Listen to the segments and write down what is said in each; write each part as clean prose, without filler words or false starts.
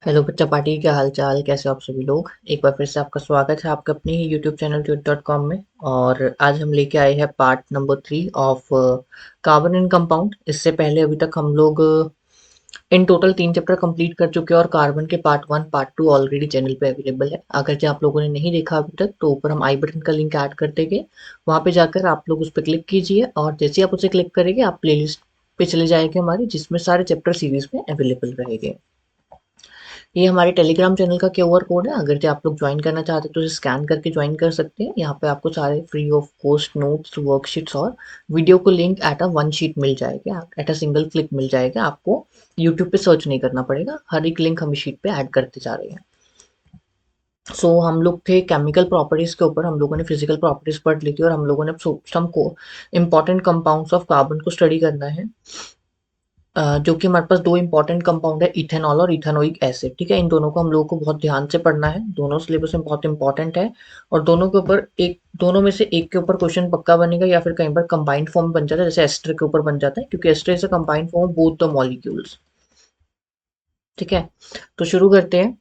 Hello बच्चा party, क्या हाल चाल, कैसे हो आप सभी लोग। एक बार फिर से आपका स्वागत है आपके अपने ही यूट्यूब चैनल ट्यूट.com में। और आज हम लेके आए हैं part number 3 of carbon and compound. इससे पहले अभी तक हम लोग इन टोटल 3 चैप्टर कंप्लीट कर चुके हैं और कार्बन के पार्ट 1 पार्ट 2 ऑलरेडी चैनल पे अवेलेबल है। अगर जो आप लोगों ने नहीं देखा अभी तक तो ऊपर हम आई बटन का लिंक ऐड कर देंगे, वहाँ पे जाकर आप लोग उस पर क्लिक कीजिए और जैसे ही आप उसे क्लिक करेंगे आप प्लेलिस्ट पे चले जाएंगे हमारी, जिसमें सारे चैप्टर सीरीज में अवेलेबल रहेंगे। ये हमारे टेलीग्राम चैनल का क्यूआर कोड है। अगर जो आप लोग ज्वाइन करना चाहते हैं तो इसे स्कैन करके ज्वाइन कर सकते हैं। यहाँ पे आपको सारे free of cost notes, worksheets और वीडियो को link at a one sheet मिल जाएगा, एट अ सिंगल क्लिक मिल जाएगा। आपको यूट्यूब पे सर्च नहीं करना पड़ेगा, हर एक लिंक हम इस शीट पे ऐड करते जा रहे हैं। हम लोग थे केमिकल प्रॉपर्टीज के ऊपर, हम लोगों ने फिजिकल प्रॉपर्टीज पढ़ ली थी और हम लोगों ने हमको इंपॉर्टेंट कंपाउंड्स ऑफ कार्बन को स्टडी करना है। जो कि हमारे पास दो इंपॉर्टेंट कंपाउंड है, इथेनॉल और इथेनोइक एसिड। ठीक है, इन दोनों को हम लोगों को बहुत ध्यान से पढ़ना है, दोनों सिलेबस में बहुत इंपॉर्टेंट है। और दोनों के ऊपर एक, दोनों में से एक के ऊपर क्वेश्चन पक्का बनेगा या फिर कई बार कंबाइंड फॉर्म बन जाता है, जैसे एस्टर के ऊपर बन जाता है, क्योंकि ester is a combined form of both the molecules. ठीक है, तो शुरू करते हैं।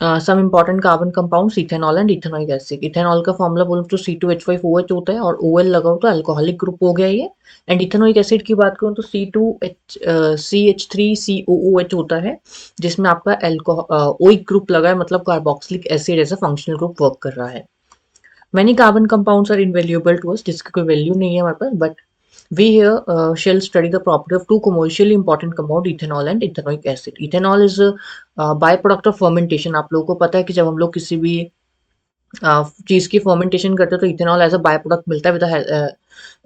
Some important carbon compounds, ethanol and ethanoic acid. Ethanol का फॉर्मूला बोलो तो C2H5OH होता है और OL लगाओ तो अल्कोहलिक ग्रुप हो गया ये। एंड इथेनोइक एसिड की बात करूं तो C2CH3COOH होता है, जिसमें आपका ओइक ग्रुप लगा है, मतलब कार्बोक्सिलिक एसिड ऐसा फंक्शनल ग्रुप वर्क कर रहा है। Many carbon compounds are invaluable to us, जिसकी कोई वैल्यू नहीं है हमारे पास, but we here shall study the property of two commercially important compound, ethanol and ethanoic acid. Ethanol is a byproduct of fermentation. आप लोगों को पता है कि जब हम लोग किसी भी चीज की फर्मेंटेशन करते हैं तो ethanol as a by product मिलता है with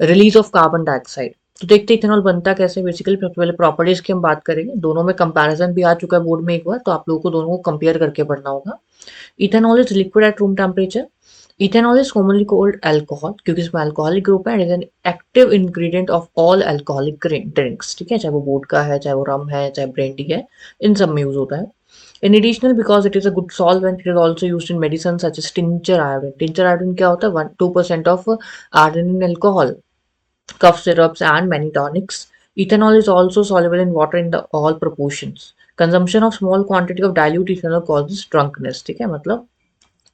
release of carbon dioxide. तो देखते हैं इथेनॉल बनता कैसे। बेसिकली सबसे पहले प्रॉपर्टीज की हम बात करेंगे, दोनों में कंपैरिजन भी आ चुका है बोर्ड में एक बार, तो आप लोगों को दोनों को कंपेयर करके पढ़ना होगा। Ethanol is liquid at room temperature. Ethanol is commonly called alcohol क्योंकि इसमें अल्कोहलिक ग्रुप है, is an active ingredient of all alcoholic drinks. ठीक है, चाहे वो वोडका है, चाहे वो रम है, चाहे ब्रांडी है, इन सब में यूज होता है। In additional, because it is a good solvent, it is also used in medicine such as tincture iodine. Tincture iodine क्या होता है? 2% of iodine in alcohol, cough syrups and many tonics. Ethanol is also soluble in water in the all proportions. Consumption of small quantity of dilute ethanol causes drunkenness. ठीक है, मतलब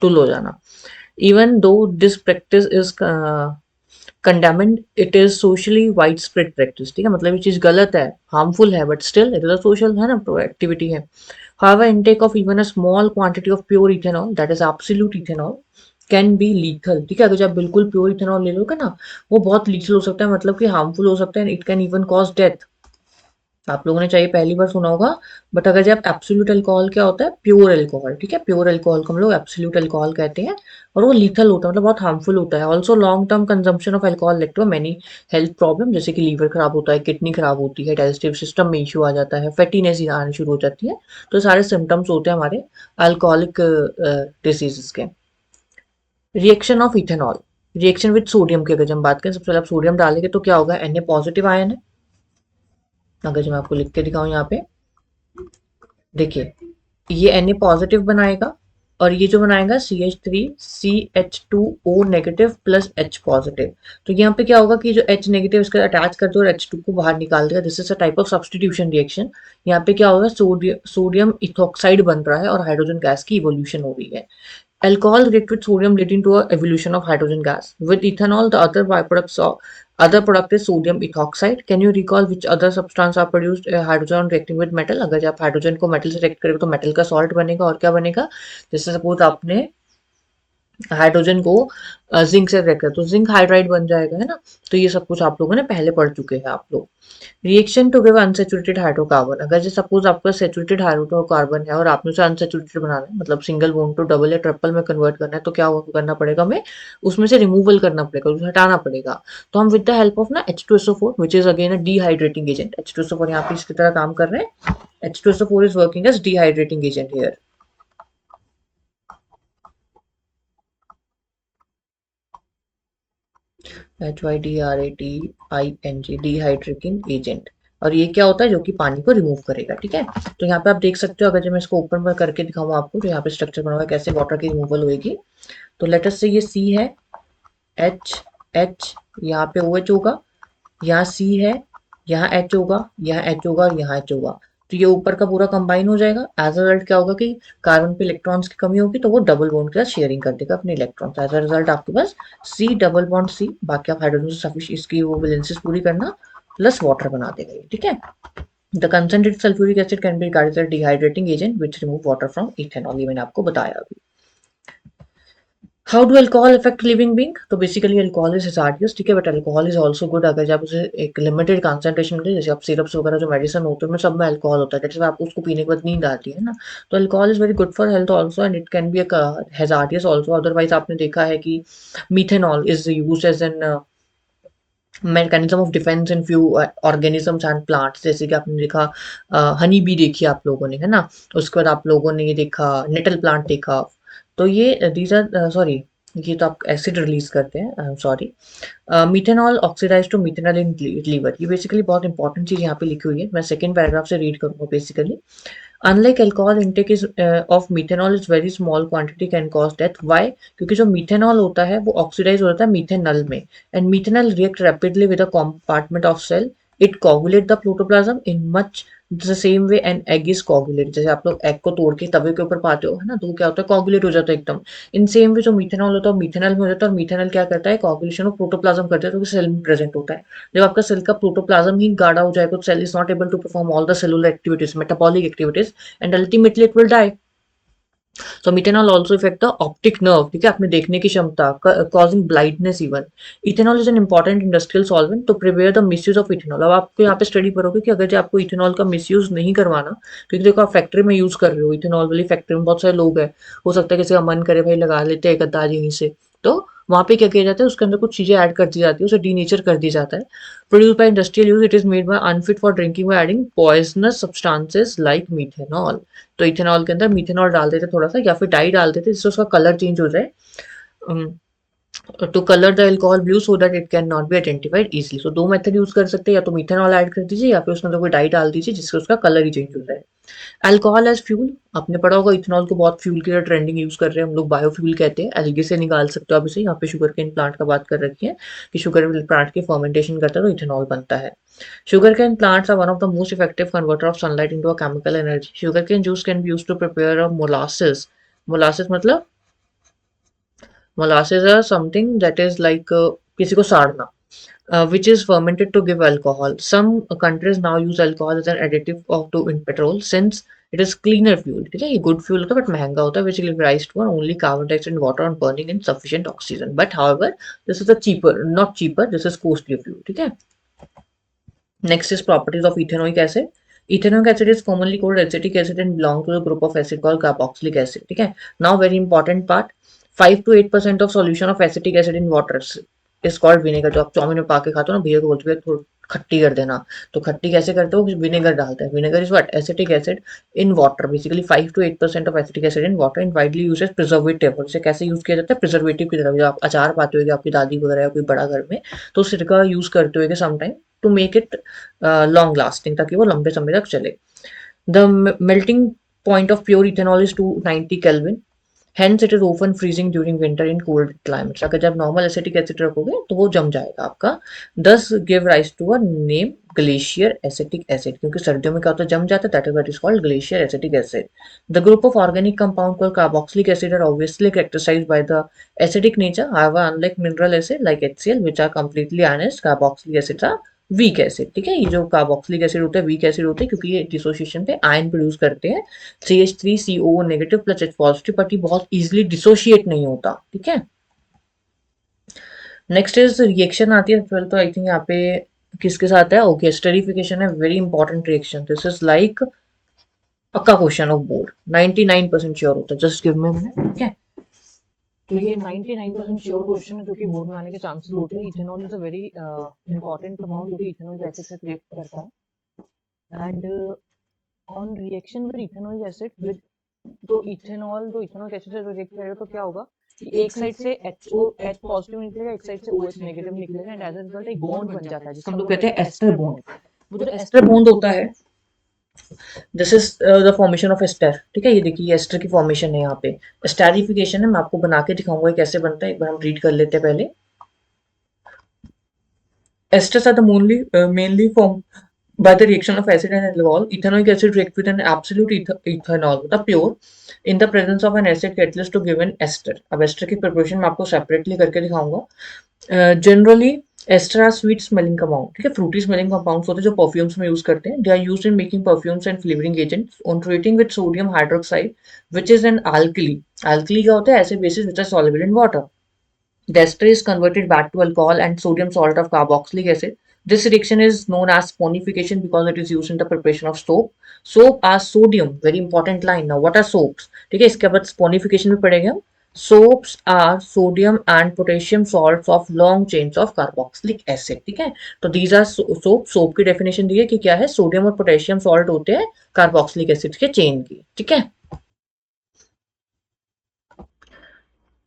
tool हो जाना। Even though this practice is condemned, it is socially widespread practice। ठीक है, मतलब ये चीज गलत है, हार्मफुल है, but still it is a social है ना एक्टिविटी है। However, intake of even a small quantity of pure ethanol, that is absolute ethanol, can be lethal। ठीक है, अगर आप बिल्कुल प्योर इथेनॉल ले लोगे ना, वो बहुत लीथल हो सकता है, मतलब कि हार्मफुल हो सकता है, it can even cause death. आप लोगों ने चाहिए पहली बार सुना होगा, बट अगर जब एब्सोल्यूट अल्कोहल क्या होता है? Pure alcohol. ठीक है, प्योर अल्कोहल को हम लोग एब्सोल्यूट अल्कोहल कहते हैं और वो लीथल होता है, मतलब बहुत हार्मफुल होता है। Also long term consumption of alcohol led to many health problem, जैसे कि लीवर खराब होता है, किडनी खराब होती है, डाइजेस्टिव सिस्टम में इश्यू आ जाता है, फैटीनेस आनी शुरू हो जाती है। तो सारे सिम्टम्स होते हैं हमारे अल्कोहलिक डिजीजेस के। Reaction of ethanol, reaction with sodium की अगर हम बात करें, सबसे पहले आप सोडियम डालेंगे तो क्या होगा? Na पॉजिटिव आयन है। अगर जो मैं आपको लिख के दिखाऊं यहाँ पे, देखिए ये Na पॉजिटिव बनाएगा और ये जो बनाएगा CH3CH2O negative plus H positive. तो यहाँ पे क्या होगा कि जो H नेगेटिव इसका अटैच कर दो और H2 को बाहर निकाल देगा। This is a type of substitution reaction. यहाँ पे क्या होगा? सोडियम इथॉक्साइड बन रहा है और हाइड्रोजन गैस की इवोल्यूशन हो रही है। Alcohol react with sodium leading to a evolution of hydrogen gas. With ethanol, the other byproducts of other product is sodium ethoxide. Can you recall which other substance are produced hydrogen reacting with metal? अगर जब आप hydrogen को metal से react करेंगे तो metal का salt बनेगा और क्या बनेगा? जैसे सपोज आपने हाइड्रोजन को जिंक से रिएक्ट कर तो जिंक हाइड्राइड बन जाएगा, है ना। तो ये सब कुछ आप लोगों ने पहले पढ़ चुके हैं आप लोग। Reaction to give unsaturated hydrocarbon, अगर जैसे सपोज आपका सेचुरेटेड हाइड्रोकार्बन है और आपने उसे अनसेचुरेटेड बनाना है, मतलब सिंगल बॉन्ड टू डबल या ट्रिपल में कन्वर्ट करना है, तो क्या करना पड़ेगा हमें? उसमें से रिमूवल करना पड़ेगा, उसे हटाना पड़ेगा। तो हम विद द हेल्प ऑफ ना H2SO4 which is again a dehydrating agent, H2SO4 यहाँ पे इसकी तरह काम कर रहे हैं। H2SO4 is working as dehydrating agent here. HYDRATING, dehydrating agent. और ये क्या होता है? जो कि पानी को रिमूव करेगा। ठीक है, तो यहाँ पे आप देख सकते हो, अगर जब मैं इसको ओपन पर करके दिखाऊँ आपको, तो यहाँ पे स्ट्रक्चर बना हुआ है कैसे वाटर की रिमूवल होगी। तो लेटर से ये सी है, एच एच, यहाँ पे ओ एच होगा, यहाँ सी है, यहाँ एच होगा, यहाँ एच होगा और यहाँ एच होगा। तो ये ऊपर का पूरा कंबाइन हो जाएगा। एज अ रिजल्ट क्या होगा कि कार्बन पे इलेक्ट्रॉन्स की कमी होगी तो वो डबल बॉन्ड के साथ शेयरिंग कर देगा अपने इलेक्ट्रॉन्स। एज अ रिजल्ट आपके पास सी डबल बॉन्ड सी, बाकी आप हाइड्रोजन सफिशिएंट इसकी वो वैलेंसीज पूरी करना प्लस वाटर बना देगा ये, ठीक है। The concentrated sulphuric acid can be regarded as dehydrating agent which remove water from ethanol, ये मैंने आपको बताया अभी। How do alcohol affect living being? तो बेसिकली अल्कोहल इज हजार्डियस, ठीक है, but alcohol is also good अगर जब उसे एक लिमिटेड कंसंट्रेशन में, जैसे आप सिरप्स वगैरह जो मेडिसिन होते हैं उनमें सब में अल्कोहल होता है, जैसे आपको उसको पीने के बाद नींद आती है ना, तो alcohol is very good for health also and it can be hazardous also. Otherwise आपने देखा है कि methanol is use as an mechanism of defence in few organisms and plants, जैसे कि आपने देखा हनी बी देखी आप लोगों ने, है ना, उसके बाद आप लोगों ने ये देखा नेटल प्लांट देखा। तो ये दीज आर सॉरी, ये तो आप एसिड रिलीज करते हैं, I am sorry. Methanol oxidise to methanol in liver, ये बेसिकली बहुत इंपॉर्टेंट चीज यहाँ पे लिखी हुई है, मैं सेकंड पैराग्राफ से रीड करूंगा basically. Unlike alcohol intake is of methanol is very small quantity can cause death, why? क्योंकि जो मिथेनॉल होता है वो ऑक्सीडाइज हो जाता है मिथेनल में, and methanal react rapidly with a compartment of cell, it coagulate the protoplasm in much the same way an egg is coagulate, जैसे आप लोग एग को तोड़ के तवे के ऊपर पाते हो, है ना, तो वो क्या होता है, कोगुलेट हो जाता है एकदम। इन सेम वे जो मिथेनॉल होता है मिथेनल में हो जाता है, और मिथेनल क्या करता है, कोगुलेशन ऑफ प्रोटोप्लाज्म करता है, तो सेल में प्रेजेंट होता है। जब आपका सेल का प्रोटोप्लाज्म ही गाढ़ा हो जाएगा तो cell is not able to perform all the cellular activities, metabolic activities, and ultimately it will die. So methanol also affect the optic nerve, ठीक है, अपने देखने की क्षमता, causing blindness even. Ethanol is an important industrial solvent to prevent the misuse of ethanol. अब आपको यहाँ पे स्टडी करोगे कि अगर जो आपको इथेनॉल का मिसयूज नहीं करवाना, क्योंकि देखो आप फैक्ट्री में यूज कर रहे हो इथेनॉल वाली फैक्ट्री में बहुत सारे लोग हैं, हो सकता है किसी का मन करे भाई लगा लेते हैं गद्दार यहीं से, तो वहां पे क्या किया जाता है, उसके अंदर कुछ चीजें ऐड कर दी जाती है, उसे डीनेचर कर दिया जाता है। Produce by industrial use, it is made by unfit for drinking by adding poisonous substances like methanol. तो इथेनॉल के अंदर मिथेनॉल डाल देते थोड़ा सा या फिर डाई डाल देते जिससे उसका कलर चेंज हो जाए, to colour the alcohol blue so that it can not be identified easily. So दो मेथड यूज कर सकते हैं, या तो मिथेनॉल ऐड कर दीजिए या फिर उसमें तो कोई डाई डाल दीजिए जिससे उसका कलर ही चेंज हो जाए। अल्कोहल एज फ्यूल, आपने पढ़ा होगा इथेनॉल को बहुत फ्यूल की ट्रेंडिंग यूज कर रहे हैं हम लोग, बायोफ्यूल कहते हैं, एलगी से निकाल सकते हो आप इसे। यहाँ पे शुगर केन प्लांट का बात कर रखी है कि शुगर प्लांट की फर्मेंटेशन करता है तो इथेनॉल बनता है। Sugarcane plants are one of the most effective converter of sunlight into a chemical energy. Sugarcane juice can be used to prepare a molasses. Molasses मतलब molasses are something that is like किसी को साड़ना, which is fermented to give alcohol. Some countries now use alcohol as an additive of to in petrol since it is cleaner fuel. ठीक है, ये good fuel होता है but महंगा होता है, which gives rise to only carbon dioxide and water on burning in sufficient oxygen. But however, this is a cheaper, not cheaper, this is costly fuel. ठीक है। Next is properties of ethanoic acid. Ethanoic acid is commonly called acetic acid and belong to the group of acid called carboxylic acid. ठीक है। Now very important part, 5 to 8% of solution of acetic acid in water is called vinegar। जो आप chowmein में पाके खाते हो ना, भैया को बोलते हैं थोड़ा खट्टी कर देना, तो खट्टी कैसे करते हो, विनेगर डालते हैं। Vinegar is what, acetic acid in water, basically 5 to 8% of acetic acid in water in widely use as preservative. और इसे कैसे यूज किया जाता है, प्रिजर्वेटिव की तरह, जब आप अचार पाते हो आपकी दादी वगैरह या कोई बड़ा घर में, तो सिरका यूज करते हो sometime to make it long lasting, ताकि वो लंबे समय तक चले। The melting point of pure ethanol is 290 kelvin, hence it is open freezing during winter in cold climates. अगर जब नॉर्मल एसिटिक एसिड रखोगे तो वो जम जाएगा आपका। This give rise to a name glacier acetic acid, क्योंकि सर्दियों में क्या होता है, जम जाता है, that is what is called glacier acetic acid. The group of organic compound called carboxylic acid are obviously characterized by the acidic nature. However, unlike mineral acid like HCl which are completely ionized, carboxylic acids are weak acid. ठीक है, ये जो carboxylic acid होता है weak acid होते हैं क्योंकि ये डिसोसिएशन पे आयन प्रोड्यूस करते हैं, CH3CO negative plus H positive, but ये बहुत इजीली डिसोशिएट नहीं होता। ठीक है। नेक्स्ट इज रिएक्शन आती है, फिर तो आई थिंक यहाँ पे किसके साथ है, ओके, स्टेरिफिकेशन है, very important reaction. This is like पक्का क्वेश्चन ऑफ बोर्ड, 99% श्योर होता है, जस्ट गिव मी मिनट। ठीक है, तो ये 99% श्योर क्वेश्चन है जो कि बोर्ड में आने के चांसेस होते हैं। Ethanol is a very important compound जो कि इथेनॉल एसिड से रिएक्ट करता है, and on reaction with ethanol acid with, तो इथेनॉल एसिड से रिएक्ट करेगा तो क्या होगा कि एक साइड से H पॉजिटिव निकलेगा, एक साइड से OH नेगेटिव निकलेगा, एंड एज अ रिजल्ट एक बॉन्ड बन जाता है जिसको हम लोग कहते हैं एस्टर बॉन्ड। वो जो एस्टर बॉन्ड होता है, this is the formation of ester. ठीक है, ये देखिए एस्टर की फॉर्मेशन है यहाँ पे, स्टेरिफिकेशन है, मैं आपको बना के दिखाऊंगा कैसे बनता है, एक बार हम रीड कर लेते हैं पहले। Esters are the mainly form by the reaction of acid and alcohol, ethanoic acid react with an absolute ethanol, मतलब pure, in the presence of an acid catalyst to give an ester. अब ester की preparation मैं आपको separately करके दिखाऊंगा. Generally ester are sweet smelling compound, ठीक है, fruity smelling compounds होते हैं जो perfumes में use करते हैं. They are used in making perfumes and flavoring agents. On treating with sodium hydroxide, which is an alkali. Alkali क्या होता है? Acid bases which are soluble in water. The ester is converted back to alcohol and sodium salt of carboxylic acid. This reaction is known as sponification because it is used in the preparation of soap. Soap are sodium, very important line. Now what are soaps? ठीक है, इसके बाद sponification भी पढ़ेंगे हम. Soaps are sodium and potassium salts of long chains of carboxylic acid. ठीक है, तो these are soap. सोप की डेफिनेशन दी है कि क्या है, सोडियम और पोटेशियम सॉल्ट होते हैं कार्बोक्सिलिक एसिड के चेन की. ठीक है,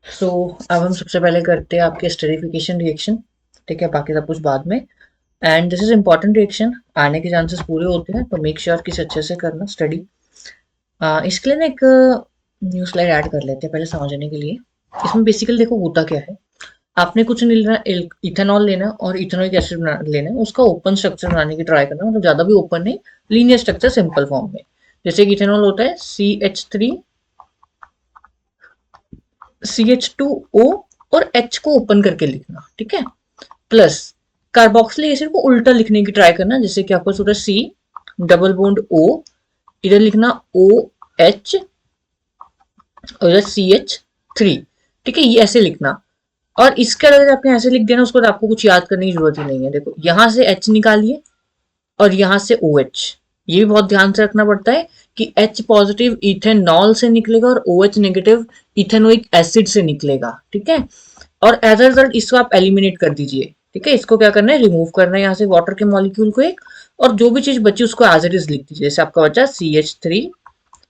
सो अब हम सबसे पहले करते हैं आपके स्टेरिफिकेशन रिएक्शन. ठीक है, बाकी सब कुछ बाद में. And this is important reaction, आने के चांसेस पूरे होते हैं, तो मेक श्योर किसी अच्छे से करना स्टडी. इसके लिए ना एक न्यू स्लाइड ऐड कर लेते हैं पहले समझने के लिए. इसमें बेसिकली देखो होता क्या है, आपने कुछ नहीं लेना, इथेनॉल लेना और इथेनॉइक एसिड लेना है, उसका ओपन स्ट्रक्चर बनाने की ट्राई करना, मतलब ज़्यादा भी ओपन नहीं, लीनियर स्ट्रक्चर सिंपल फॉर्म में. जैसे कि इथेनॉल होता है CH3 CH2O और H को ओपन करके लिखना. ठीक है, प्लस कार्बोक्सिलिक एसिड को उल्टा लिखने की ट्राई करना, जैसे कि आपको होता है C डबल बॉन्ड O, इधर लिखना OH और इधर CH3. ठीक है, ये ऐसे लिखना. और इसके अलावा आपने ऐसे लिख देना, उसको आपको कुछ याद करने की जरूरत ही नहीं है. देखो यहां से H निकालिए और यहां से OH. ये भी बहुत ध्यान से रखना पड़ता है कि H पॉजिटिव इथेनॉल से निकलेगा और OH नेगेटिव इथेनोइक एसिड से निकलेगा. ठीक है, और एज अ रिजल्ट इसको आप एलिमिनेट कर दीजिए. ठीक है, इसको क्या करना है, रिमूव करना है यहाँ से वाटर के मॉलिक्यूल को एक, और जो भी चीज बची उसको एज इट इज लिख दीजिए. जैसे आपका बचा CH3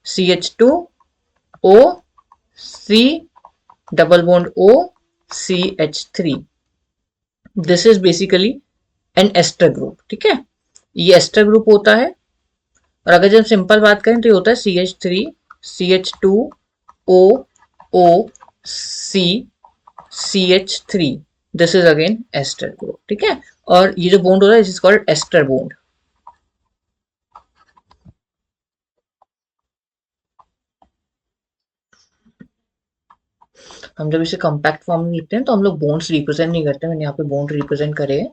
CH2O C double bond O CH3. This is basically an ester group. ठीक है, ये एस्टर ग्रुप होता है. और अगर जब सिंपल बात करें तो ये होता है CH3 CH2O O C CH3. This is again ester group. ठीक है, और ये जो बॉन्ड होता है this is called ester bond. हम जब इसे कॉम्पैक्ट फॉर्म में लिखते हैं तो हम लोग बॉन्ड्स रिप्रेजेंट नहीं करते. मैंने यहाँ पे बॉन्ड रिप्रेजेंट करे हैं.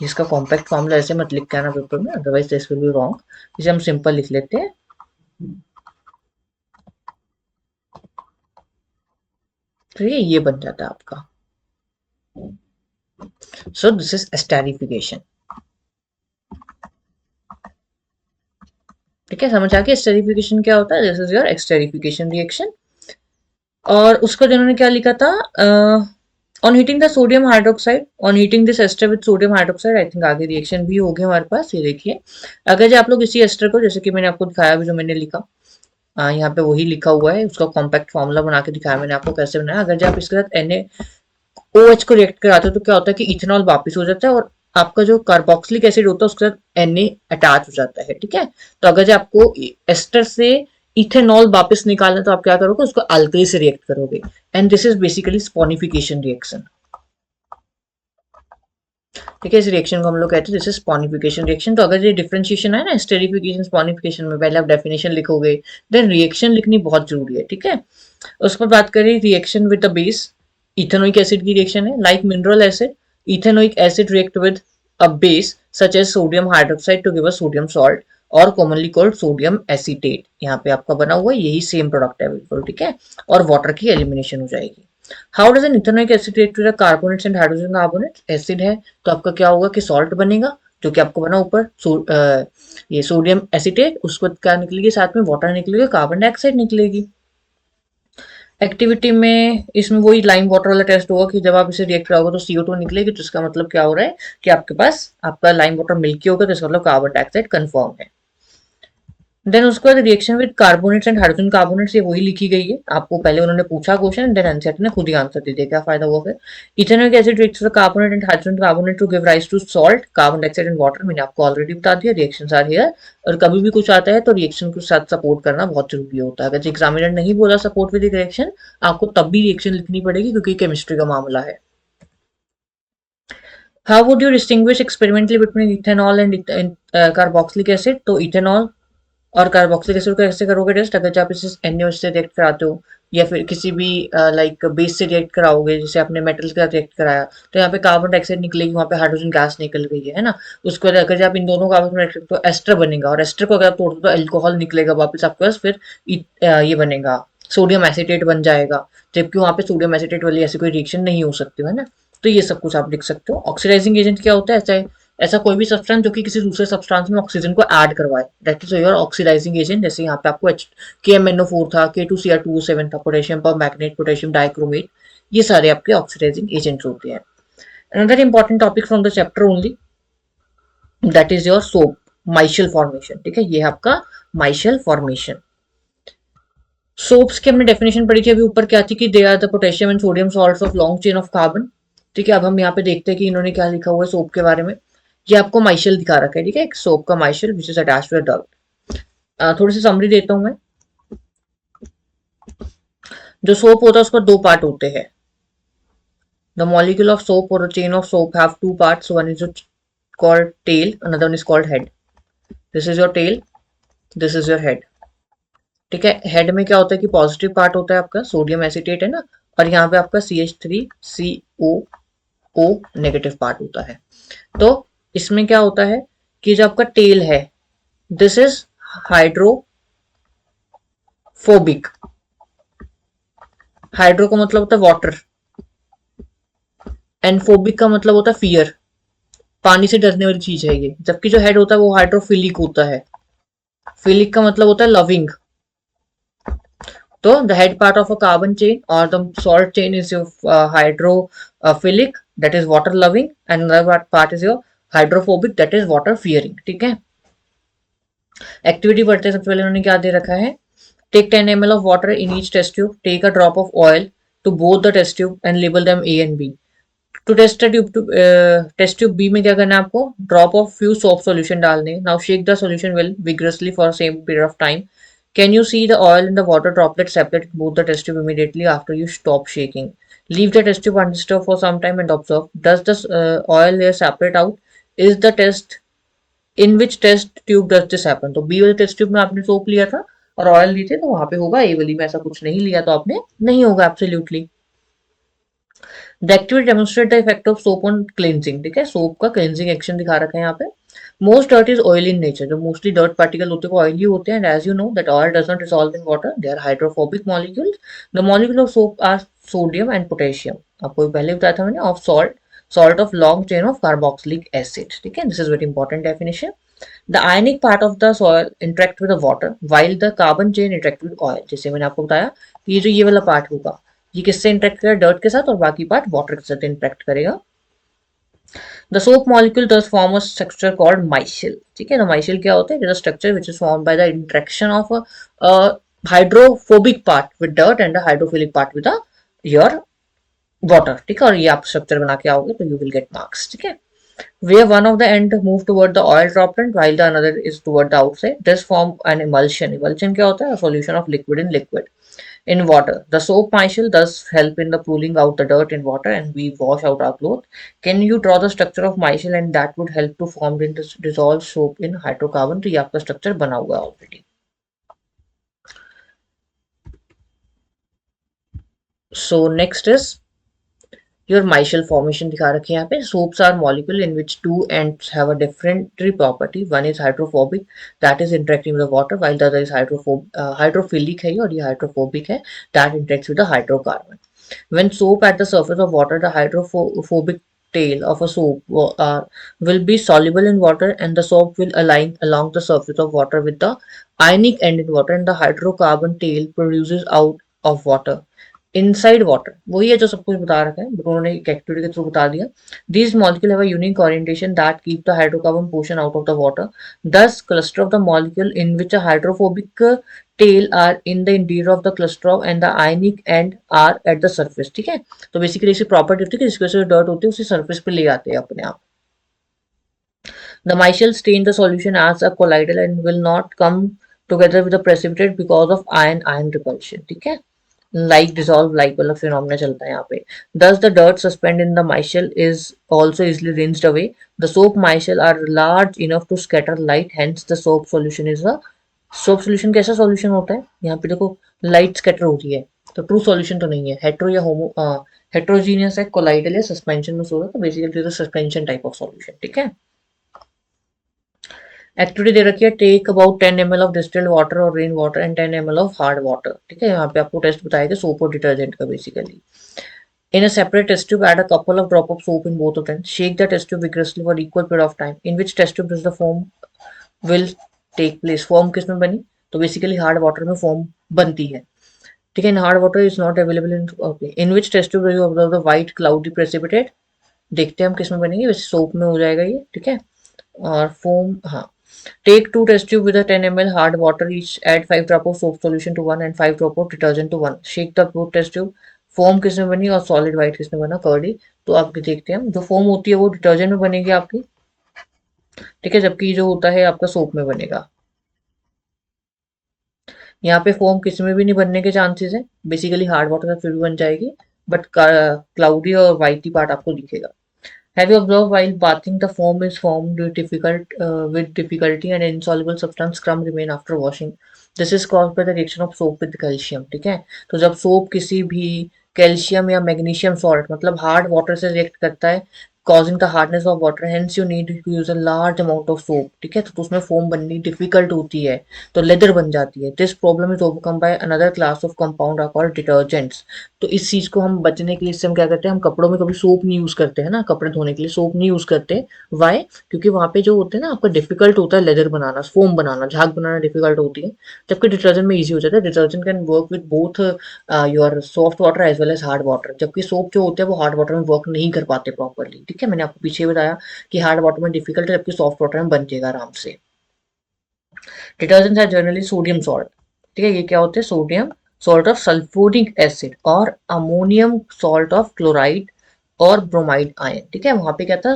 इसका कॉम्पैक्ट फॉर्मूला ऐसे मत लिख के आना पेपर में, otherwise this will be wrong. इसे हम सिंपल लिख लेते हैं. तो ये बन जाता है आपका. So this is esterification. ठीक है, समझ आ गया एस्टेरिफिकेशन क्या होता है. This is your esterification reaction. और उसका जिन्होंने क्या लिखा था, on heating the sodium hydroxide, on heating this ester with sodium hydroxide. I think आगे रिएक्शन भी हो गया हमारे पास. ये देखिए, अगर जो आप लोग इसी एस्टर को, जैसे कि मैंने आपको दिखाया अभी जो मैंने लिखा, यहाँ पे वही लिखा हुआ है, उसका कॉम्पैक्ट फॉर्मूला बना के दिखाया मैंने आपको कैसे बनाया. अगर जब आप इसके साथ NaOH को रिएक्ट कराते हो तो क्या होता है कि इथेनॉल वापस हो जाता है और आपका जो कार्बोक्सिलिक एसिड होता है उसके साथ Na अटैच हो जाता है. ठीक है, तो अगर जब आपको एस्टर से इथेनॉल वापस निकालना तो आप क्या करोगे, उसको अल्कली से रिएक्ट करोगे. And this is basically saponification reaction. ठीक है, इस रिएक्शन को हम लोग कहते हैं दिस इज स्पॉनिफिकेशन रिएक्शन. तो अगर ये डिफरेंशिएशन है ना स्टेरिफिकेशन स्पॉनिफिकेशन में, पहले आप डेफिनेशन लिखोगे, देन रिएक्शन लिखनी बहुत जरूरी है. ठीक है, उस पर बात करें reaction with the base. Ethanoic acid की रिएक्शन है. Like mineral acid, ethanoic acid react with a base such as sodium hydroxide to give a sodium salt और कॉमनली कॉल्ड सोडियम एसीटेट. यहाँ पे आपका बना हुआ यही सेम प्रोडक्ट है बिल्कुल. ठीक है, और वाटर की एलिमिनेशन हो जाएगी. How does N ethanoic acid react with carbonates and hydrogen carbonates. Acid है तो आपका क्या होगा कि सॉल्ट बनेगा, जो कि आपको बना ऊपर ये सोडियम एसीटेट. उसको क्या निकलेगी, साथ में वाटर निकलेगी, कार्बन डाइऑक्साइड निकलेगी. एक्टिविटी में इसमें वही लाइम वाटर वाला टेस्ट होगा कि जब आप इसे रिएक्ट कराओगे तो CO2 निकलेगी, तो इसका मतलब क्या हो रहा है कि आपके पास आपका लाइम वाटर मिल्की होगा, तो इसका मतलब कार्बन डाइऑक्साइड कंफर्म है. देन उसके बाद reaction with carbonates and hydrogen carbonates, ये वही लिखी गई है. आपको पहले उन्होंने पूछा क्वेश्चन, देन एनसीईआरटी ने खुद ही आंसर दे दिया. क्या फायदा हुआ फिर. Ethanoic acid reacts with carbonate and hydrogen carbonate to give rise to salt, carbon dioxide and water. मैंने आपको ऑलरेडी बता दिया, रिएक्शंस आर हियर. और कभी भी कुछ आता है तो रिएक्शन के साथ सपोर्ट करना बहुत जरूरी होता है. अगर एग्जामिनर नहीं बोला सपोर्ट विद रिएक्शन, आपको तब भी रिएक्शन लिखनी पड़ेगी क्योंकि केमिस्ट्री का मामला है. How would you distinguish experimentally between ethanol and carboxylic acid? तो इथेनॉल और कार्बोक्सिलिक एसिड को कैसे करोगे टेस्ट? अगर जब इसे NaOH से रिएक्ट कराते हो या फिर किसी भी लाइक बेस से रिएक्ट कराओगे, जैसे आपने मेटल के साथ रिएक्ट कराया, तो यहाँ पे कार्बन डाइऑक्साइड निकलेगी, वहाँ पे हाइड्रोजन गैस निकल गई है ना। उसके बाद अगर जब इन दोनों कार्बन में रिएक्ट तो एस्टर बनेगा, और एस्टर को अगर आप तोड़ दो तो अल्कोहल निकलेगा वापस आपके पास, फिर ये बनेगा सोडियम एसिटेट बन जाएगा, जबकि वहाँ पे सोडियम एसिटेट वाली ऐसी कोई रिएक्शन नहीं हो सकती है ना। तो ये सब कुछ आप लिख सकते हो। ऑक्सीडाइजिंग एजेंट क्या होता है? ऐसा ऐसा कोई भी सब्सटेंस जो कि किसी दूसरे सब्सटेंस में ऑक्सीजन को ऐड करवाए, that is your oxidising agent. जैसे यहाँ पे आपको KMNO4 था, K2Cr2O7 था, पोटेशियम पर मैग्नेट, पोटेशियम डाइक्रोमेट, ये सारे आपके ऑक्सीडाइजिंग एजेंट्स होते हैं। Another important topic from the chapter only, that is your soap micelle formation. ठीक है, ये है आपका माइशल फॉर्मेशन। सोप्स की हमने डेफिनेशन पढ़ी थी अभी ऊपर, क्या थी कि they are the potassium and sodium salts of long chain of carbon. ठीक है, अब हम यहाँ पे देखते हैं कि इन्होंने क्या लिखा हुआ है सोप के बारे में। ये आपको माइशल दिखा रखा है, ठीक है, एक सोप का micelle which is attached to the dirt. थोड़ी सी समरी देता हूं मैं। जो सोप होता है उसका दो पार्ट होते हैं। द मॉलिक्यूल ऑफ सोप और chain of soap have two parts, one is called tail, another one is called head. This is your tail, this is your head. ठीक है, हेड में क्या होता है कि पॉजिटिव पार्ट होता है आपका, सोडियम एसिटेट है ना, और यहाँ पे आपका CH3COO नेगेटिव पार्ट होता है। तो इसमें क्या होता है कि जो आपका टेल है, दिस इज हाइड्रोफोबिक। हाइड्रो का मतलब होता है वाटर, एंड फोबिक का मतलब होता है फियर, पानी से डरने वाली चीज है ये। जबकि जो हेड होता है वो हाइड्रोफिलिक होता है। फिलिक का मतलब होता है लविंग। तो the head part of a carbon chain और the salt chain is your hydrophilic, that is water loving, and another part is your hydrophobic, that is water fearing. ठीक है, एक्टिविटी बढ़ते हैं। सबसे पहले उन्होंने क्या दे रखा है, take 10 ml of water in each test tube, take a drop of oil to both the test tube and label them A and B। To test tube, to test tube B में क्या करना है आपको, drop of few soap solution डालने। Now shake the solution well vigorously for same period of time. Can you see the oil in the water droplet separate both the test tube immediately after you stop shaking. Leave the test tube undisturb for some time and observe does the oil layer separate out, is the test in which test tube does this happen. तो B वाले test tube में आपने soap लिया था और oil लिए थे, तो वहां पे होगा। ए वाली में ऐसा कुछ नहीं लिया तो आपने नहीं होगा absolutely. The activity demonstrate the effect of soap on cleansing. ठीक है, सोप का क्लिनजिंग एक्शन दिखा रखा है यहाँ पे। Most dirt is oil in nature, जो मोस्टली डर्ट पार्टिकल होते हैं वो ऑयली होते हैं, and as you know that oil does not dissolve in water, they are hydrophobic molecules. The molecule of soap are sodium and potassium. आपको पहले बताया था मैंने, of salt of long chain of carboxylic acid. ठीक है, this is very important definition. The ionic part of the soil interact with the water while the carbon chain interact with oil। जैसे मैंने आपको बताया कि ये जो ये वाला पार्ट होगा, ये किससे इंटरेक्ट करेगा, डर्ट के साथ, और बाकी पार्ट वाटर के साथ इंटरेक्ट करेगा। The soap molecule does form a structure called माइशल। ठीक है, तो माइशल क्या होता है, it is a structure which is formed by the interaction of a hydrophobic part with dirt and a hydrophilic part with your water. ठीक है, और ये आप स्ट्रक्चर बना के आओगे तो यू विल गेट मार्क्स। ठीक है, where one of the end move toward the oil droplet while the another is toward the outside, this form an emulsion। Emulsion क्या होता है, a solution of liquid in liquid in water। The soap micellar does help in the pulling out the dirt in water and we wash out our clothes। Can you draw the structure of micellar and that would help to form in this dissolved soap in hydrocarbon। तो ये आपका structure बना हुआ है already. So next is your micellar formation दिखा रखे हैं यहाँ पे। Soaps are molecule in which two ends have a different property। One is hydrophobic, that is interacting with the water, while the other is hydrophilic है ये, और ये hydrophobic है, that interacts with the hydrocarbon। When soap at the surface of water, the hydrophobic tail of a soap will be soluble in water, and the soap will align along the surface of water with the ionic end in water, and the hydrocarbon tail produces out of water inside water. वही है जो सब कुछ बता रखा है, उन्होंने एक एक्टिविटी के थ्रू बता दिया। These molecule have a unique orientation that keep the hydrocarbon portion out of the water। Thus cluster of the molecule in which a hydrophobic tail are in the interior of the cluster of and the ionic end are at the surface। ठीक है, तो basically ऐसी property होती है कि जिसकी वजह से डर्ट होती है उसे सरफेस पे ले आते हैं अपने आप। The micellar stain the solution as a colloidal and will not come together with the precipitate because of ion repulsion। ठीक है, लाइक डिसॉल्व लाइक वाला फिनोमेना चलता है यहाँ पे. Thus the dirt suspended in the micelle is also easily rinsed away. The soap micelle are large enough to scatter light, hence the soap solution is a soap solution. कैसा solution होता है यहाँ पे देखो, लाइट स्कैटर होती है, तो true solution तो नहीं है. हेट्रो या होमो हेट्रोजीनियस है, कोलाइडल या सस्पेंशन में सोलर, तो basically suspension type of solution. ठीक है. एक्टिविटी दे रखी है, take about 10 ml of distilled water और rain water and 10 ml of hard water. ठीक है, यहाँ पे आपको टेस्ट बताया था सोप और डिटर्जेंट का basically. In a separate test tube, add a couple of drops of soap in both of them. Shake the test tube vigorously for equal period of time. In which test tube does the foam will take place? Foam किस में बनी? तो basically hard water में foam बनती है. ठीक है. In hard water is not available in. Okay. In which test tube you observe the white cloudy precipitate. देखते हैं हम किस में बनेंगे. वैसे सोप में हो जाएगा ये. ठीक है. और फोम, हाँ. Take two test tube with a 10 ml hard water each. Add 5 drop of soap solution to one and 5 drop of detergent to one. Shake the both test tube. Foam किसमें बनी और सॉलिड व्हाइट किसमें बना, curdy. तो आपके देखते हैं हम, जो फोम होती है वो डिटर्जेंट में बनेगी आपकी. ठीक है. जबकि जो होता है आपका सोप में बनेगा. यहाँ पे फोम किसी में भी नहीं बनने के चांसेस है. बेसिकली हार्ड वाटर से फिर भी बन जाएगी, बट क्लाउडी और व्हाइटी पार्ट आपको दिखेगा. Have you observed while bathing the foam is formed with difficulty and insoluble substance crumb remain after washing? This is caused by the reaction of soap with calcium. ठीक है. तो जब soap किसी भी calcium या magnesium salt मतलब hard water से react करता है, causing the hardness of water, hence you need to use a large amount of soap. ठीक है. तो उसमें फोम बननी डिफिकल्ट होती है, तो लेदर बन जाती है. This problem is overcome by another class of compound are called detergents. तो इस चीज को हम बचने के लिए इससे हम क्या करते हैं, हम कपड़ों में कभी सोप नहीं यूज करते हैं ना, कपड़े धोने के लिए सोप नहीं यूज करते. वाई? क्योंकि वहां पे जो होते हैं ना, आपका डिफिकल्ट होता है लेदर बनाना, फोम बनाना, झाग बनाना डिफिकल्ट होती है. जबकि डिटर्जेंट में इजी हो जाता है. Detergent can work with both your soft water as well as hard water. जबकि सोप जो होते हैं वो हार्ड वाटर में वर्क नहीं कर पाते प्रॉपरली. ठीक है. मैंने आपको पीछे बताया कि हार्ड वाटर में डिफिकल्ट है, जबकि सॉफ्ट वाटर में बन जाएगा आराम से. Detergents are generally sodium salt. ठीक है. ये क्या होते हैं? Sodium salt of sulphuric acid और अमोनियम सॉल्ट ऑफ क्लोराइड और ब्रोमाइड आयन. ठीक है. वहां पे क्या था,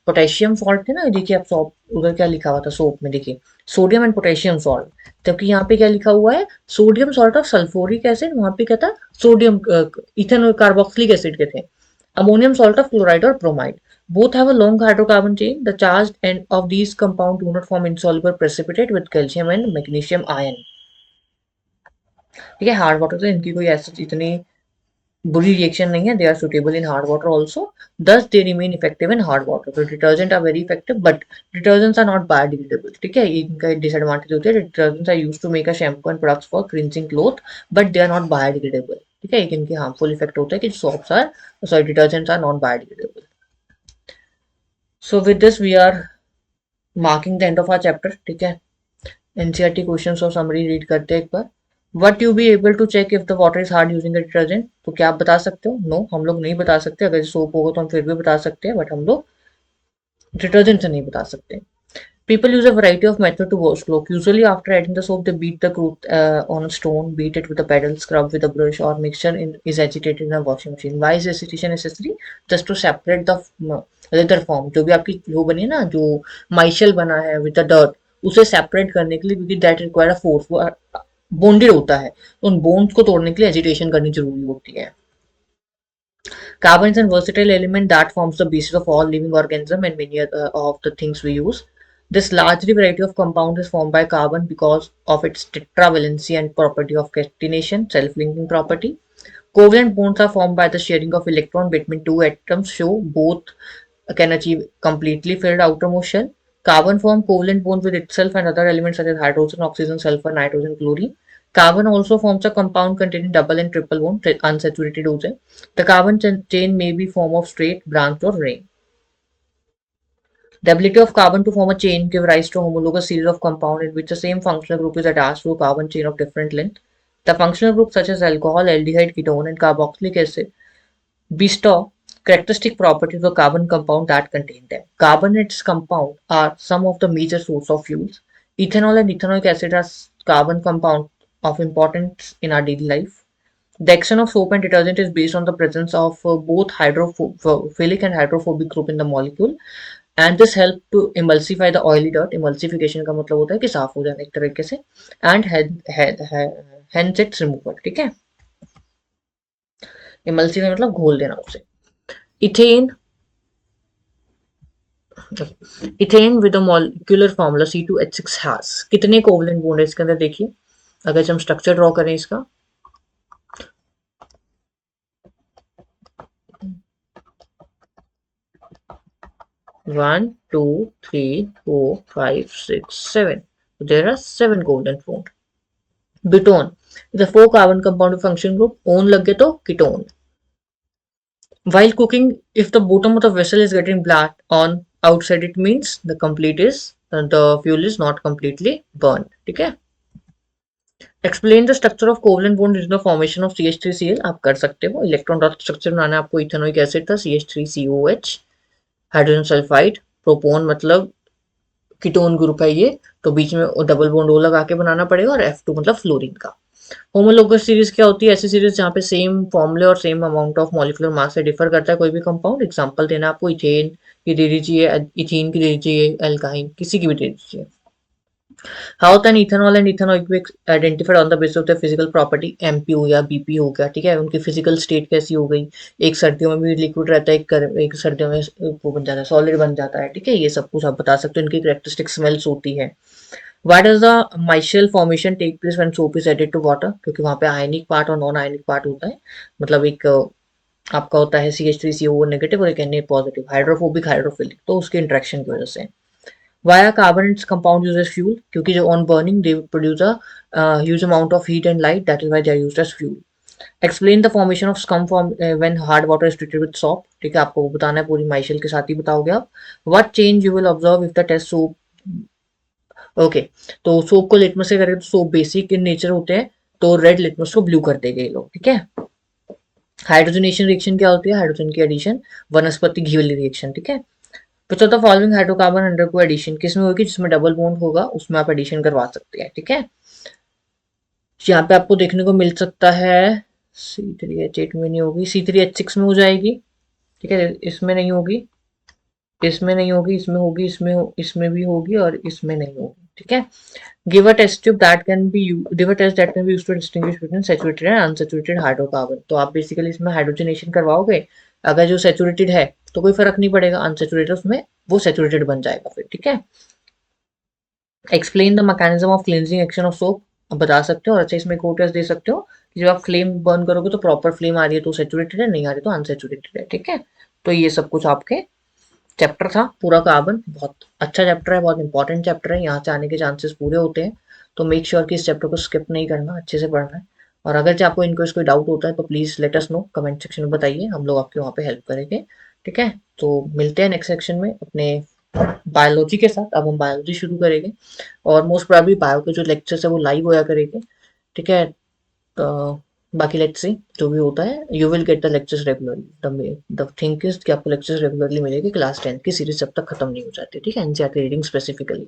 पोटेशियम सॉल्ट थे ना. देखिए आप सोप उधर क्या लिखा हुआ था सोप में, देखिए सोडियम एंड पोटेशियम सॉल्ट. जबकि यहाँ पे क्या लिखा हुआ है, sodium salt of sulphuric acid. वहां पे क्या था, सोडियम इथेनॉल कार्बोक्सिलिक एसिड के थे. Ammonium salt of chloride or bromide. Both have a long hydrocarbon chain. The charged end of these compounds do not form insoluble precipitate with calcium and magnesium ion. ठीक है. Hard water से इनकी कोई ऐसा इतनी बुरी रिएक्शन नहीं है. They are suitable in hard water also, thus they remain effective in hard water. तो detergent are very effective but detergents are not biodegradable. ठीक है. इनका डिसएडवांटेज होता है, detergents are used to make a shampoo and products for cleansing cloth but they are not biodegradable. ठीक है. एक इनके हार्मफुल इफेक्ट होता है कि soaps are sorry detergents are not biodegradable. So with this we are marking the end of our chapter. ठीक है. NCERT questions और summary read करते हैं एक बार. What you be able to check if the water is hard using a detergent? तो क्या आप बता सकते हो? No, हम लोग नहीं बता सकते. अगर सोप होगा तो हम फिर भी बता सकते हैं, बट हम लोग डिटर्जेंट से नहीं बता सकते. People use a variety of method to wash clothes. Usually after adding the soap, they beat the cloth on a stone, beat it with a paddle, scrub with a brush, or mixture is agitated in a washing machine. Why is agitation necessary? Just to separate the leather form. जो भी आपकी जो बनी है ना, जो माइशल बना है with the dirt, उसे separate करने के लिए, क्योंकि that require a force, वो bonded होता है, तो उन bones को तोड़ने के लिए agitation करनी जरूरी होती है. Carbon is a versatile element that forms the basis of all living organisms and many of the things we use. This largely variety of compound is formed by carbon because of its tetravalency and property of catenation, self-linking property. Covalent bonds are formed by the sharing of electron between two atoms, show both can achieve completely filled outermost shell. Carbon forms covalent bonds with itself and other elements such as hydrogen, oxygen, sulfur, nitrogen, chlorine. Carbon also forms a compound containing double and triple bond, unsaturated ozone. The carbon chain may be form of straight, branched or ring. The ability of carbon to form a chain give rise to a homologous series of compounds in which the same functional group is attached to a carbon chain of different length. The functional groups such as alcohol, aldehyde, ketone, and carboxylic acid bestow characteristic properties of carbon compound that contain them. Carbon and its compound are some of the major source of fuels. Ethanol and ethanoic acid are carbon compound of importance in our daily life. The action of soap and detergent is based on the presence of both hydrophilic and hydrophobic group in the molecule, and this help to emulsify the oily dirt. Emulsification का मतलब होता है कि साफ हो जाना एक तरीके से, and hence its removal. ठीक है. इमल्सिफाई मतलब घोल देना उसे। Ethane, ethane with molecular formula C2H6 has, कितने कोवलेंट बॉन्ड है इसके अंदर देखिए, अगर हम स्ट्रक्चर ड्रॉ करें इसका, 1 2 3 4 5 6 7, there are 7 covalent bond। Ketone is a 4 carbon compound with function group, on लग गए तो ketone। While cooking, if the bottom of the vessel is getting black on outside, it means the fuel is not completely burned। ठीक है। Explain the structure of covalent bond in the formation of CH3Cl, आप कर सकते हो। Electron dot structure बनाना है आपको, ethanoic acid था CH3COH, hydrogen sulphide, propane मतलब कीटोन ग्रुप है ये, तो बीच में डबल बॉन्ड ओ लगा के बनाना पड़ेगा, और F2 मतलब फ्लोरीन का। होमोलोगस सीरीज क्या होती है? ऐसी सीरीज जहाँ पे सेम फॉर्मूले और same amount of molecular mass से डिफर करता है कोई भी कंपाउंड। एग्जांपल देना आपको, इथेन की दे दीजिए, इथीन की दे दीजिए, एल्काइन किसी की भी दे दीजिए। How can ethanol and ethanoic be identified on the basis of the physical property? MP हो गया, बीपी हो गया, ठीक है, उनकी फिजिकल स्टेट कैसी हो गई, एक सर्दियों में भी लिक्विड रहता है, एक सर्दियों में वो बन जाता है, सॉलिड बन जाता है, ठीक है, ये सब कुछ आप बता सकते हो। इनकी कैरेक्टरिस्टिक स्मेल्स होती है। Why does the micellar formation take place when soap is added to water? क्योंकि वहाँ पे आयनिक पार्ट और नॉन आयनिक पार्ट होता है, मतलब एक आपका होता है CH3CO नेगेटिव और एक Na पॉजिटिव, हाइड्रोफोबिक हाइड्रोफिलिक, तो उसके इंट्रैक्शन की वजह से। Why are carbon compound used as fuel? क्योंकि जो on burning they produce a huge amount of heat and light, that is why they are used as fuel। Explain the formation of scum form when hard water is treated with soap। ठीक है, आपको वो बताना है, पूरी माइशेल के साथ ही बताओगे आप। What change you will observe if the test soap, okay, तो सोप को लिटमस से करें तो सोप बेसिक इन नेचर होते हैं, तो रेड लिटमस को ब्लू कर देंगे ये लोग, ठीक है। हाइड्रोजनेशन रिएक्शन क्या होती है? हाइड्रोजन की एडिशन, वनस्पति घी वाली रिएक्शन, ठीक है। Which of the following hydrocarbon undergo addition, किसमें होगी? जिसमें डबल बॉन्ड होगा उसमें आप एडिशन करवा सकते हैं, ठीक है। यहाँ पे आपको देखने को मिल सकता है C3H8 में नहीं होगी, C3H6 में हो जाएगी, ठीक है, इसमें नहीं होगी, इसमें नहीं होगी, इसमें होगी, इसमें भी होगी, और इसमें नहीं होगी, ठीक है। Give a test tube that can be give a test that can be used to distinguish between saturated and unsaturated hydrocarbon। तो आप बेसिकली इसमें हाइड्रोजनेशन करवाओगे, अगर जो सैचुरेटेड है तो कोई फर्क नहीं पड़ेगा, अनसेचुरेटेड उसमें वो सैचुरेटेड बन जाएगा फिर, ठीक है। Explain the mechanism of cleansing action of soap, आप बता सकते हो, और अच्छा इसमें एक और टेस्ट दे सकते हो कि जब आप फ्लेम बर्न करोगे तो प्रॉपर फ्लेम आ रही है तो सैचुरेटेड है, नहीं आ रही तो अनसेचुरेटेड है, ठीक है। तो ये सब कुछ आपके चैप्टर था पूरा कार्बन, बहुत अच्छा चैप्टर है, बहुत इंपॉर्टेंट चैप्टर है, यहाँ से आने के चांसेस पूरे होते हैं, तो मेक श्योर कि इस चैप्टर को स्किप नहीं करना, अच्छे से पढ़ना है। और अगर जो आपको इनको कोई डाउट होता है तो please let us know, comment section में बताइए, हम लोग आपके वहाँ पे हेल्प करेंगे, ठीक है। तो मिलते हैं नेक्स्ट सेक्शन में अपने बायोलॉजी के साथ। अब हम बायोलॉजी शुरू करेंगे, और मोस्ट प्रोबेबली बायो के जो लेक्चर्स है वो लाइव होया करेंगे, ठीक है। तो बाकी लेट्स सी जो भी होता है, you will get the lectures regularly. The think is कि आपको लेक्चर्स रेगुलरली मिलेगी, क्लास 10 की सीरीज जब तक खत्म नहीं हो जाती, ठीक है, एनसीईआरटी रीडिंग स्पेसिफिकली।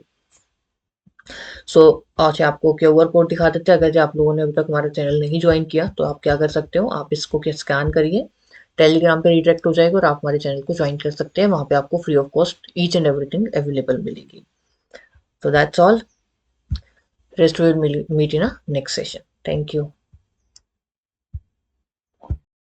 सो अच्छा, आपको क्यूआर कोड दिखा देते हैं, अगर जो आप लोगों ने अभी तक हमारा चैनल नहीं ज्वाइन किया तो आप क्या कर सकते हो, आप इसको क्या स्कैन करिए, टेलीग्राम पे रिडायरेक्ट हो जाएगा और आप हमारे चैनल को ज्वाइन कर सकते हैं, वहाँ पे आपको free of cost each and everything available मिलेगी। So that's all. Rest will meet in a next session. Thank you.